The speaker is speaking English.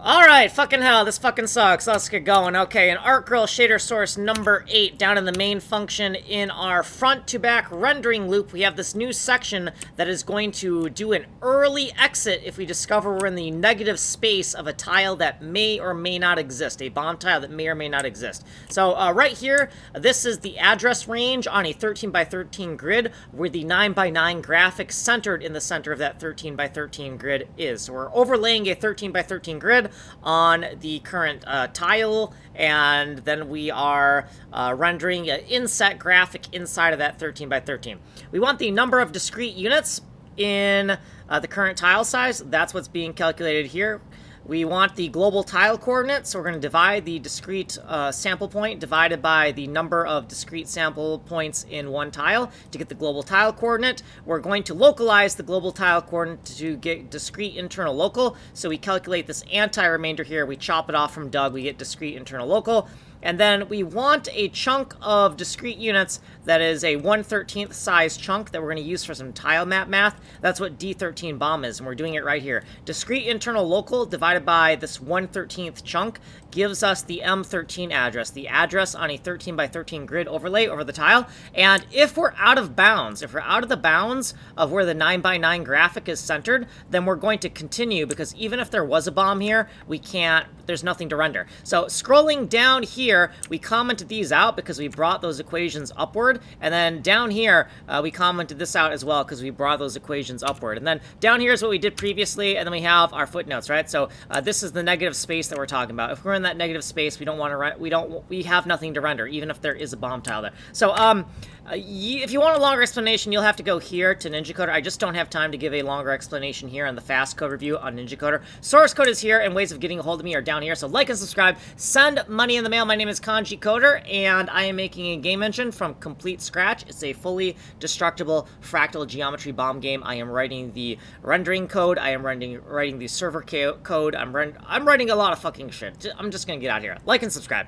Alright, fucking hell, this fucking sucks. Let's get going. Okay, in ARTGIRL shader source number 8, down in the main function in our front-to-back rendering loop, we have this new section that is going to do an early exit if we discover we're in the negative space of a tile that may or may not exist, a bomb tile that may or may not exist. So, right here, this is the address range on a 13 by 13 grid where the 9 by 9 graphic centered in the center of that 13 by 13 grid is. So we're overlaying a 13 by 13 grid on the current tile, and then we are rendering an inset graphic inside of that 13 by 13. We want the number of discrete units in the current tile size. That's what's being calculated here. We want the global tile coordinates, so we're going to divide the discrete sample point divided by the number of discrete sample points in one tile to get the global tile coordinate. We're going to localize the global tile coordinate to get discrete internal local, so we calculate this anti-remainder here, we chop it off from Doug, we get discrete internal local. And then we want a chunk of discrete units that is a 1/13th size chunk that we're going to use for some tile map math. That's what D13 bomb is, and we're doing it right here. Discrete internal local divided by this 1/13th chunk gives us the M13 address, the address on a 13 by 13 grid overlay over the tile. And if we're out of bounds, if we're out of the bounds of where the 9 by 9 graphic is centered, then we're going to continue, because even if there was a bomb here, we can't, there's nothing to render. So scrolling down here, we commented these out because we brought those equations upward, and then down here we commented this out as well because we brought those equations upward. And then down here is what we did previously, and then we have our footnotes, right? So this is the negative space that we're talking about. If we're in that negative space, we don't want to we have nothing to render, even if there is a bomb tile there. So if you want a longer explanation, you'll have to go here to Ninja Coder. I just don't have time to give a longer explanation here on the fast code review on Ninja Coder. Source code is here, and ways of getting a hold of me are down here. So like and subscribe. Send money in the mail. My name is Kanji Coder, and I am making a game engine from complete scratch. It's a fully destructible fractal geometry bomb game. I am writing the rendering code. I am writing the server code. I'm writing a lot of fucking shit. I'm just gonna get out of here. Like and subscribe.